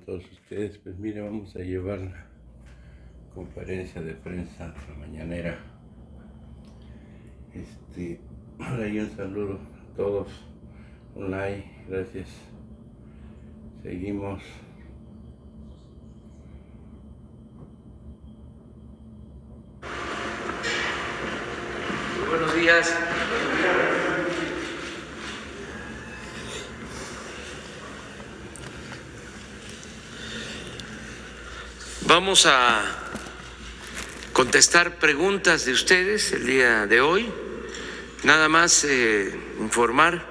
todos ustedes. Pues mire, vamos a llevar la conferencia de prensa, la mañanera. Ahora y un saludo a todos. Un like, gracias. Seguimos. Buenos días. Vamos a contestar preguntas de ustedes el día de hoy. Nada más informar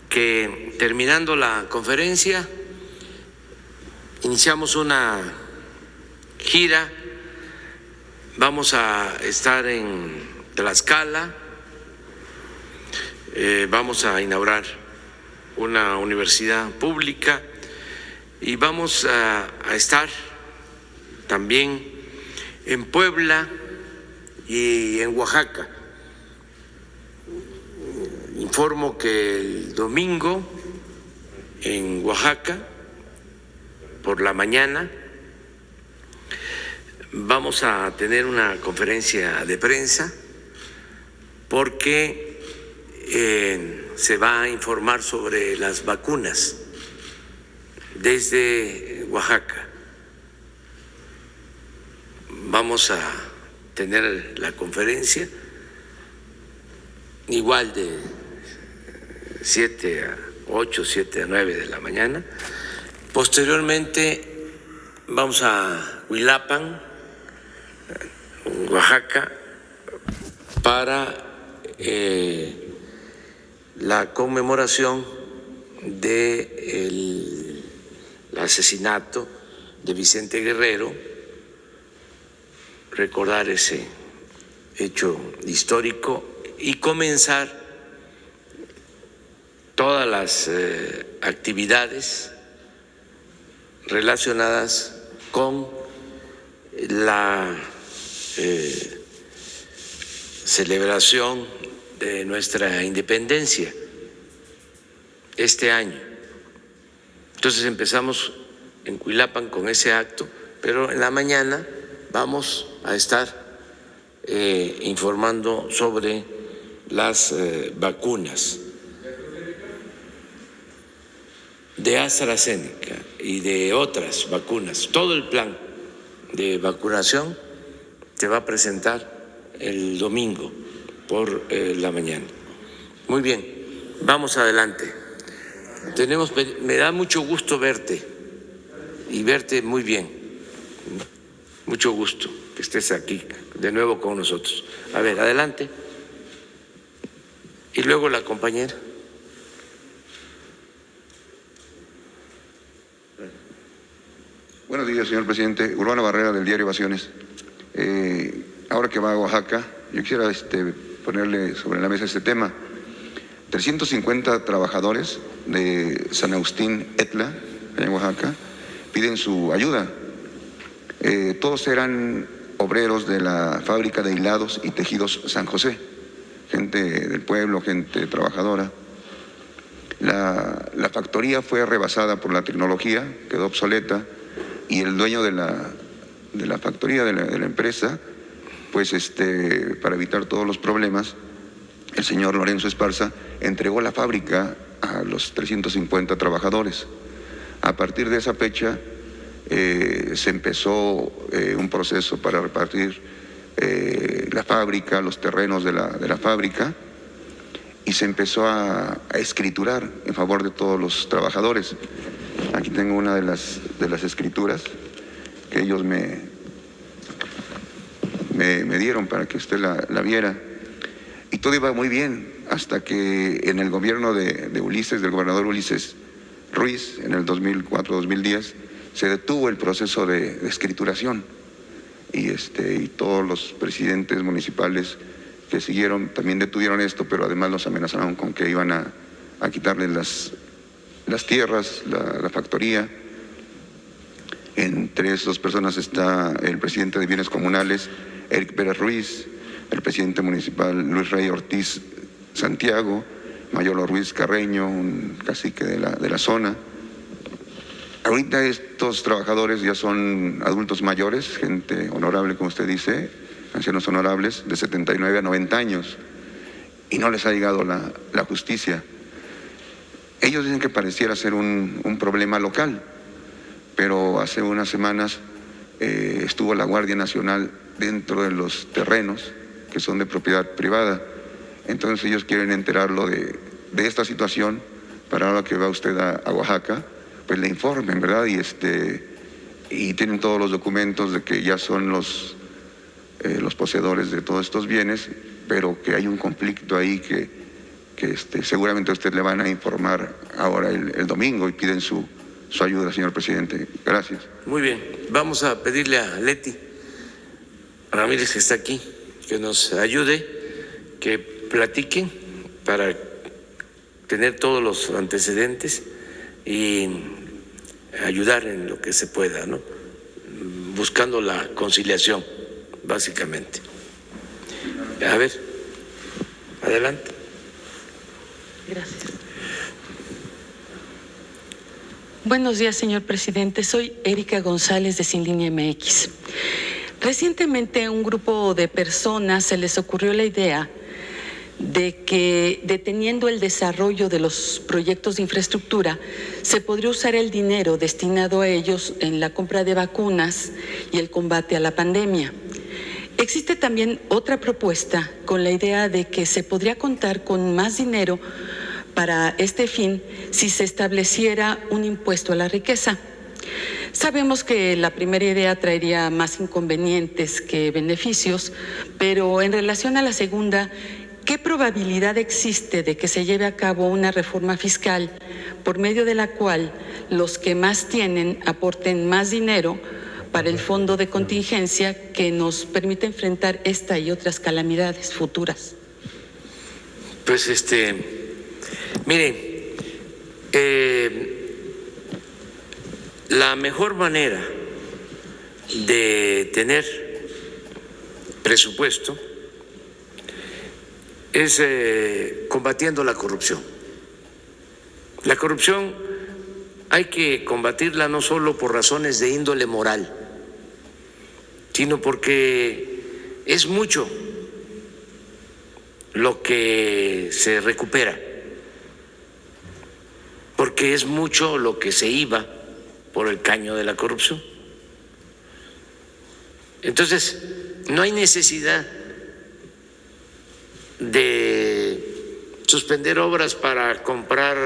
que terminando la conferencia iniciamos una gira. Vamos a estar en Tlaxcala, vamos a inaugurar una universidad pública y vamos a estar también en Puebla y en Oaxaca. Informo que el domingo en Oaxaca, por la mañana, vamos a tener una conferencia de prensa porque se va a informar sobre las vacunas desde Oaxaca. Vamos a tener la conferencia igual de 7 a 8, 7 a 9 de la mañana. Posteriormente vamos a Huilapan, Oaxaca, para la conmemoración del asesinato de Vicente Guerrero, recordar ese hecho histórico y comenzar todas las actividades relacionadas con la celebración de nuestra independencia este año. Entonces empezamos en Huilapan con ese acto, pero en la mañana vamos a estar informando sobre las vacunas de AstraZeneca y de otras vacunas. Todo el plan de vacunación se va a presentar el domingo por la mañana. Muy bien, vamos adelante. Me da mucho gusto verte y verte muy bien. Mucho gusto que estés aquí de nuevo con nosotros. A ver, adelante. Y luego la compañera. Buenos días, señor presidente. Urbano Barrera, del diario Ovaciones. Ahora que va a Oaxaca, yo quisiera ponerle sobre la mesa este tema. 350 trabajadores de San Agustín Etla, en Oaxaca, piden su ayuda. Todos eran obreros de la fábrica de hilados y tejidos San José, gente del pueblo, gente trabajadora. La factoría fue rebasada por la tecnología, quedó obsoleta, y el dueño de la factoría, de la empresa, pues para evitar todos los problemas, el señor Lorenzo Esparza entregó la fábrica a los 350 trabajadores. A partir de esa fecha se empezó un proceso para repartir la fábrica, los terrenos de la fábrica, y se empezó a escriturar en favor de todos los trabajadores. Aquí tengo una de las escrituras que ellos me dieron para que usted la viera. Y todo iba muy bien hasta que en el gobierno de Ulises, del gobernador Ulises Ruiz, en el 2004-2010, se detuvo el proceso de escrituración y todos los presidentes municipales que siguieron también detuvieron esto, pero además los amenazaron con que iban a quitarles las tierras, la factoría. Entre esas personas está el presidente de Bienes Comunales, Eric Pérez Ruiz, el presidente municipal Luis Rey Ortiz Santiago, Mayolo Ruiz Carreño, un cacique de la zona. Ahorita estos trabajadores ya son adultos mayores, gente honorable, como usted dice, ancianos honorables, de 79 a 90 años, y no les ha llegado la justicia. Ellos dicen que pareciera ser un problema local, pero hace unas semanas estuvo la Guardia Nacional dentro de los terrenos que son de propiedad privada. Entonces ellos quieren enterarlo de esta situación para ahora que va usted a Oaxaca, pues le informen, ¿verdad? Y tienen todos los documentos de que ya son los poseedores de todos estos bienes, pero que hay un conflicto ahí que seguramente a usted le van a informar ahora el domingo y piden su ayuda, señor presidente. Gracias. Muy bien, vamos a pedirle a Leti Ramírez, que está aquí, que nos ayude, que platiquen para tener todos los antecedentes y ayudar en lo que se pueda, ¿no? Buscando la conciliación, básicamente. A ver, adelante. Gracias. Buenos días, señor presidente. Soy Erika González de Sin Línea MX. Recientemente a un grupo de personas se les ocurrió la idea de que, deteniendo el desarrollo de los proyectos de infraestructura, se podría usar el dinero destinado a ellos en la compra de vacunas y el combate a la pandemia. Existe también otra propuesta con la idea de que se podría contar con más dinero para este fin si se estableciera un impuesto a la riqueza. Sabemos que la primera idea traería más inconvenientes que beneficios, pero en relación a la segunda, ¿qué probabilidad existe de que se lleve a cabo una reforma fiscal por medio de la cual los que más tienen aporten más dinero para el fondo de contingencia que nos permite enfrentar esta y otras calamidades futuras? Pues mire, la mejor manera de tener presupuesto es combatiendo la corrupción. La corrupción hay que combatirla no solo por razones de índole moral, sino porque es mucho lo que se recupera, porque es mucho lo que se iba por el caño de la corrupción. Entonces, no hay necesidad de suspender obras para comprar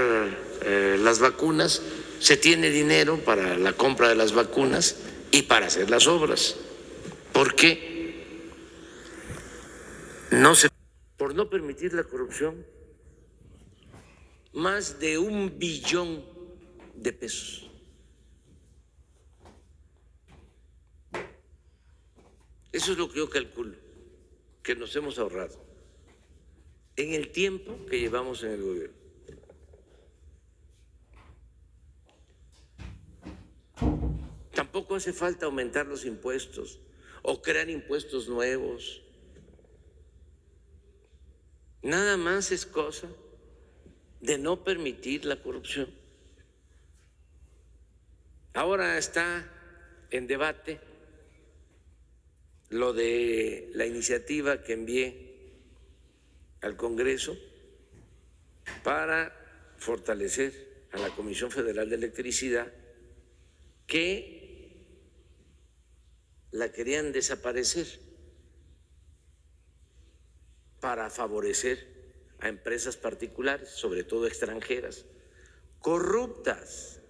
las vacunas. Se tiene dinero para la compra de las vacunas y para hacer las obras. ¿Por qué? Por no permitir la corrupción, más de 1 billón de pesos. Eso es lo que yo calculo que nos hemos ahorrado en el tiempo que llevamos en el gobierno. Tampoco hace falta aumentar los impuestos o crear impuestos nuevos. Nada más es cosa de no permitir la corrupción. Ahora está en debate lo de la iniciativa que envié al Congreso para fortalecer a la Comisión Federal de Electricidad, que la querían desaparecer para favorecer a empresas particulares, sobre todo extranjeras, corruptas.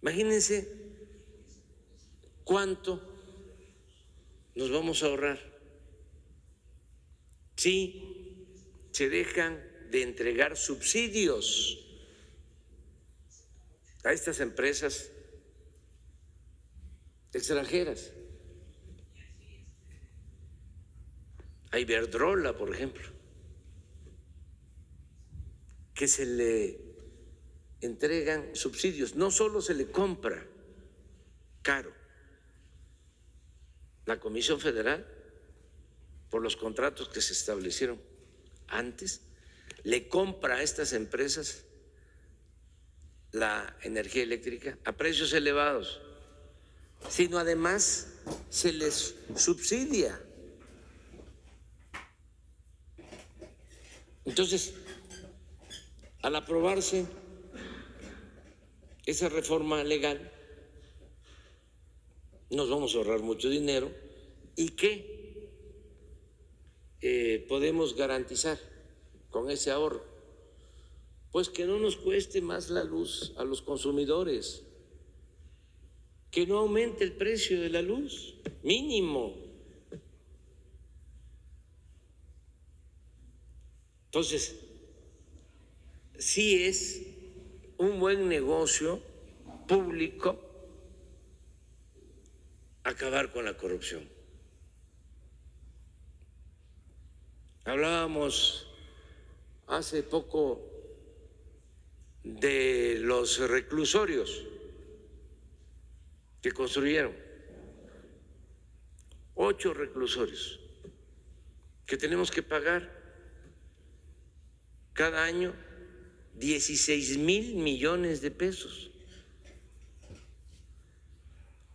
Imagínense cuánto nos vamos a ahorrar si se dejan de entregar subsidios a estas empresas extranjeras. A Iberdrola, por ejemplo, que se le entregan subsidios, no solo se le compra caro. La Comisión Federal, por los contratos que se establecieron antes, le compra a estas empresas la energía eléctrica a precios elevados, sino además se les subsidia. Entonces, al aprobarse esa reforma legal, nos vamos a ahorrar mucho dinero. ¿Y qué podemos garantizar con ese ahorro? Pues que no nos cueste más la luz a los consumidores, que no aumente el precio de la luz, mínimo. Entonces, sí es un buen negocio público acabar con la corrupción. Hablábamos hace poco de los reclusorios que construyeron, 8 reclusorios que tenemos que pagar cada año 16,000 millones de pesos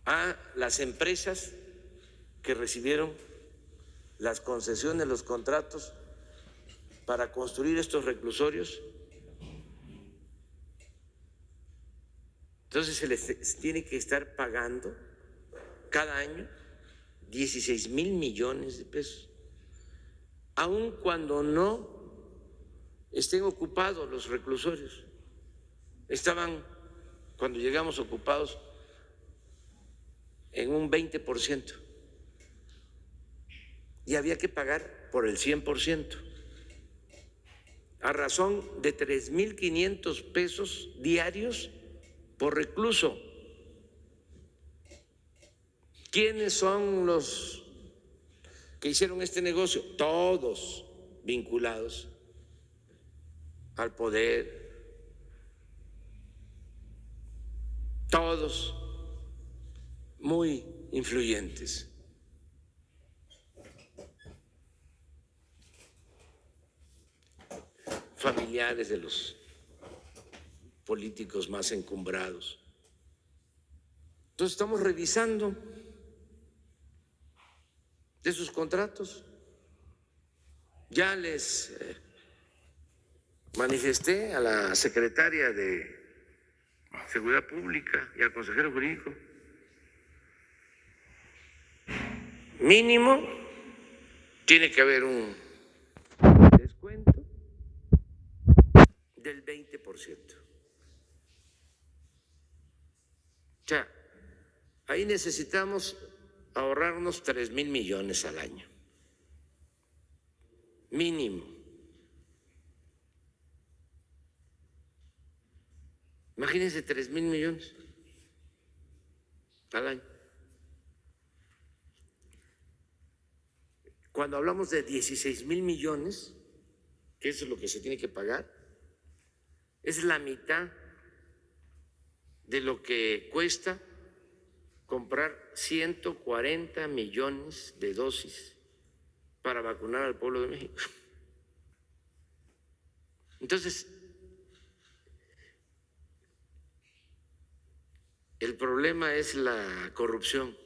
a las empresas que recibieron las concesiones, los contratos para construir estos reclusorios. Entonces se les tiene que estar pagando cada año 16,000 millones de pesos, aun cuando no estén ocupados los reclusorios. Estaban, cuando llegamos, ocupados en un 20% y había que pagar por el 100%, a razón de 3,500 pesos diarios por recluso. ¿Quiénes son los que hicieron este negocio? Todos vinculados al poder, todos muy influyentes. Familiares de los políticos más encumbrados. Entonces estamos revisando de sus contratos. Ya les manifesté a la secretaria de Seguridad Pública y al consejero jurídico, mínimo tiene que haber un descuento del 20%. O sea, ahí necesitamos ahorrarnos 3,000 millones al año, mínimo. Imagínense 3,000 millones al año. Cuando hablamos de 16,000 millones, que eso es lo que se tiene que pagar, es la mitad de lo que cuesta comprar 140 millones de dosis para vacunar al pueblo de México. Entonces, el problema es la corrupción.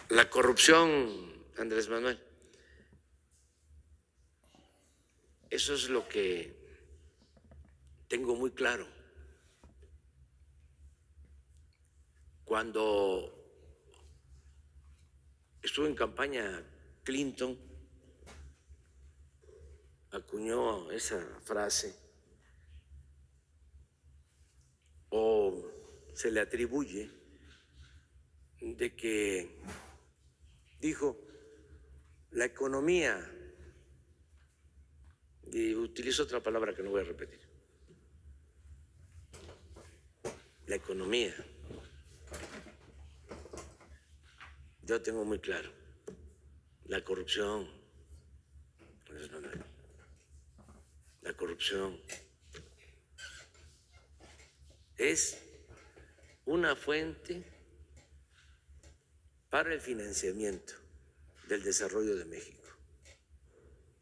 La corrupción, Andrés Manuel. Eso es lo que tengo muy claro. Cuando estuvo en campaña Clinton, acuñó esa frase, o se le atribuye, de que dijo: la economía, y utilizo otra palabra que no voy a repetir, la economía. Yo tengo muy claro, la corrupción, la corrupción es una fuente para el financiamiento del desarrollo de México,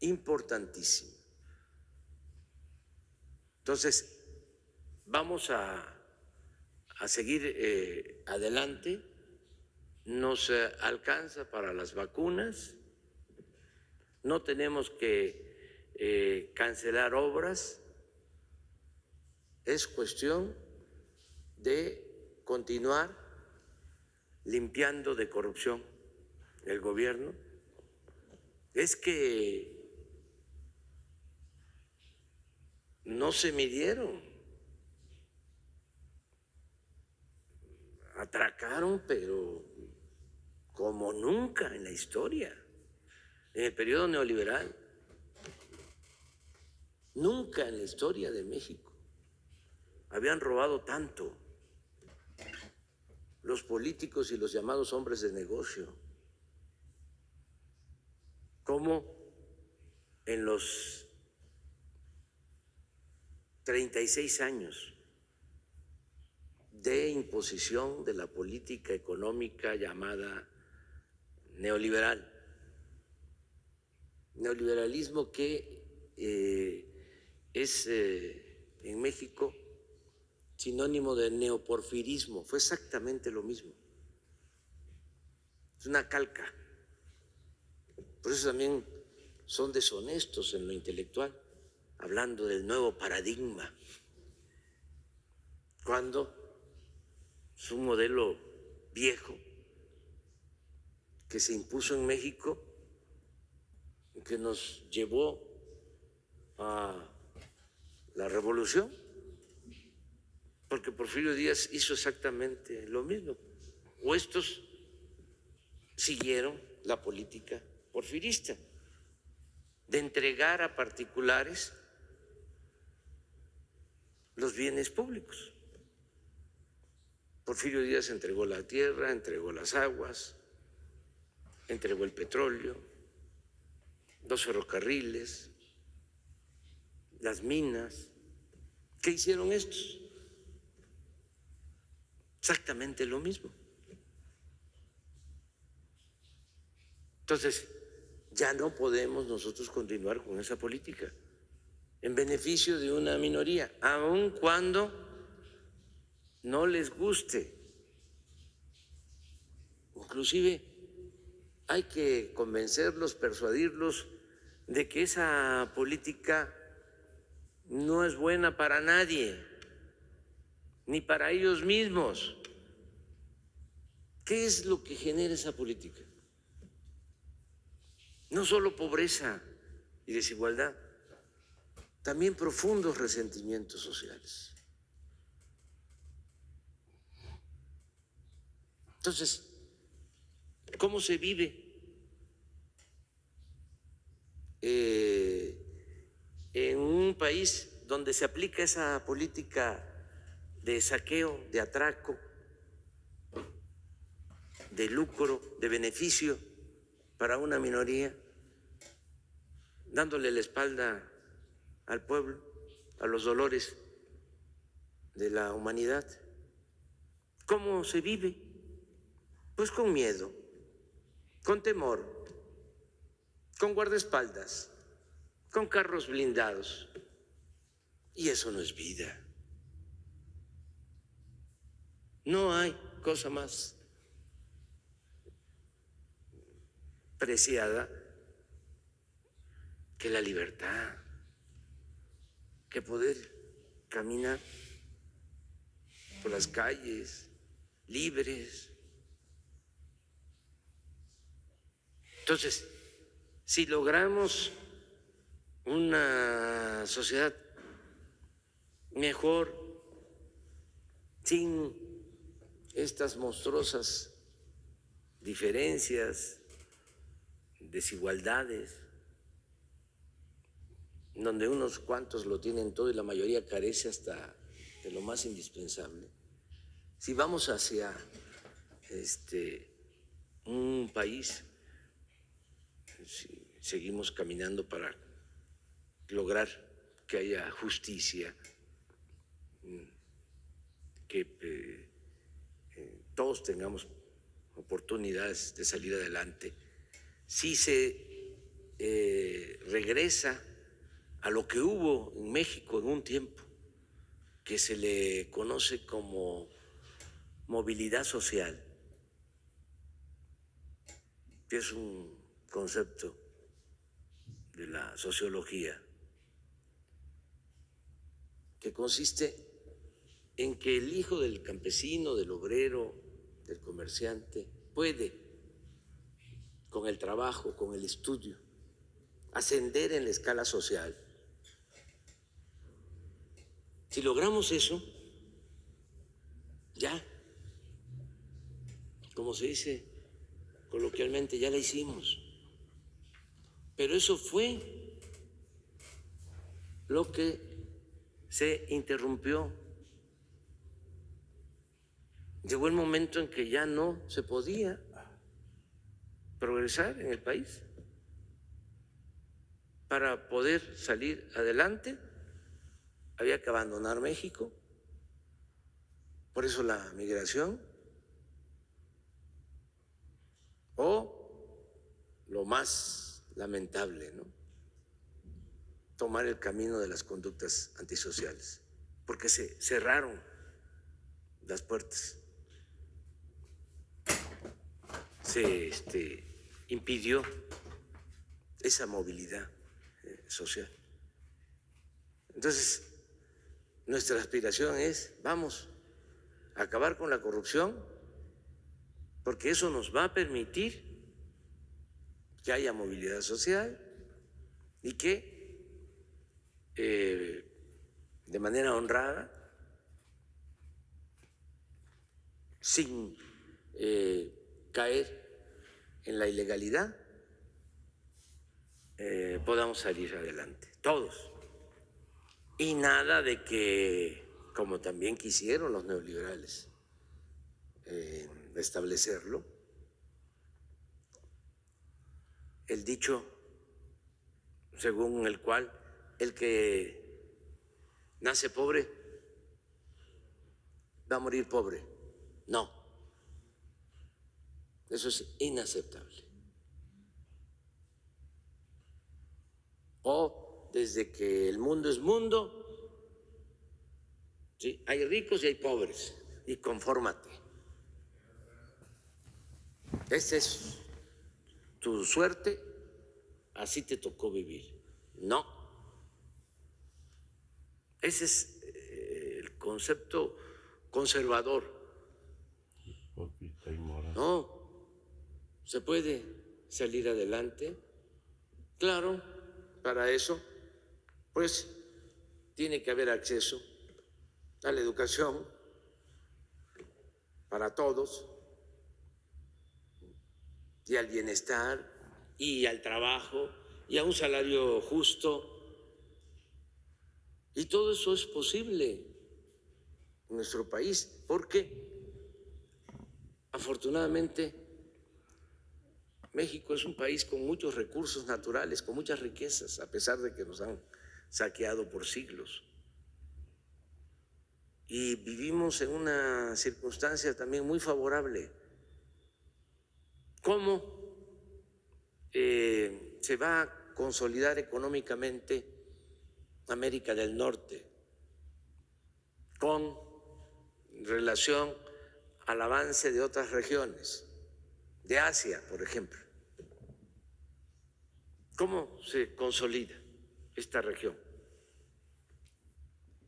importantísimo. Entonces, vamos a seguir adelante. Nos alcanza para las vacunas, no tenemos que cancelar obras, es cuestión de continuar limpiando de corrupción el gobierno. Es que no se midieron, atracaron, pero como nunca en la historia, en el periodo neoliberal, nunca en la historia de México habían robado tanto los políticos y los llamados hombres de negocio como en los 36 años de imposición de la política económica llamada neoliberal. Neoliberalismo que es en México sinónimo de neoporfirismo, fue exactamente lo mismo. Es una calca. Por eso también son deshonestos en lo intelectual, hablando del nuevo paradigma, cuando es un modelo viejo que se impuso en México, que nos llevó a la revolución, porque Porfirio Díaz hizo exactamente lo mismo, o estos siguieron la política porfirista de entregar a particulares los bienes públicos. Porfirio Díaz entregó la tierra, entregó las aguas, entregó el petróleo, los ferrocarriles, las minas. ¿Qué hicieron estos? Exactamente lo mismo. Entonces, ya no podemos nosotros continuar con esa política en beneficio de una minoría, aun cuando no les guste. Inclusive hay que convencerlos, persuadirlos de que esa política no es buena para nadie, ni para ellos mismos. ¿Qué es lo que genera esa política? No solo pobreza y desigualdad, también profundos resentimientos sociales. Entonces, ¿cómo se vive en un país donde se aplica esa política de saqueo, de atraco, de lucro, de beneficio para una minoría, dándole la espalda al pueblo, a los dolores de la humanidad? ¿Cómo se vive? Pues con miedo, con temor, con guardaespaldas, con carros blindados. Y eso no es vida. No hay cosa más preciada que la libertad, que poder caminar por las calles libres. Entonces, si logramos una sociedad mejor, sin estas monstruosas diferencias, desigualdades, donde unos cuantos lo tienen todo y la mayoría carece hasta de lo más indispensable, si vamos hacia un país, si seguimos caminando para lograr que haya justicia, que todos tengamos oportunidades de salir adelante, si se regresa a lo que hubo en México en un tiempo, que se le conoce como movilidad social, que es un concepto de la sociología, que consiste en que el hijo del campesino, del obrero, del comerciante, puede, con el trabajo, con el estudio, ascender en la escala social. Si logramos eso, ya, como se dice coloquialmente, ya la hicimos. Pero eso fue lo que se interrumpió. Llegó el momento en que ya no se podía progresar en el país. Para poder salir adelante había que abandonar México. Por eso la migración. O lo más lamentable, ¿no? Tomar el camino de las conductas antisociales, porque se cerraron las puertas, se impidió esa movilidad social. Entonces, nuestra aspiración es, vamos a acabar con la corrupción, porque eso nos va a permitir que haya movilidad social y que de manera honrada, sin caer en la ilegalidad, podamos salir adelante, todos. Y nada de que, como también quisieron los neoliberales, establecerlo, el dicho según el cual el que nace pobre va a morir pobre. No, eso es inaceptable. O desde que el mundo es mundo, ¿sí? Hay ricos y hay pobres, y confórmate. Esa es tu suerte, así te tocó vivir. No. Ese es el concepto conservador. Hipócrita y moral. No, se puede salir adelante. Claro, para eso, pues, tiene que haber acceso a la educación para todos, y al bienestar, y al trabajo, y a un salario justo. Y todo eso es posible en nuestro país, porque afortunadamente México es un país con muchos recursos naturales, con muchas riquezas, a pesar de que nos han saqueado por siglos. Y vivimos en una circunstancia también muy favorable. ¿Cómo se va a consolidar económicamente América del Norte con relación al avance de otras regiones, de Asia, por ejemplo? ¿Cómo se consolida esta región?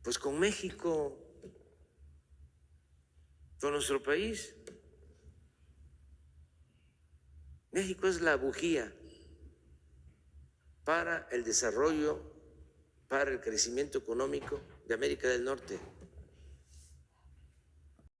Pues con México, con nuestro país. México es la bujía para el desarrollo, para el crecimiento económico de América del Norte.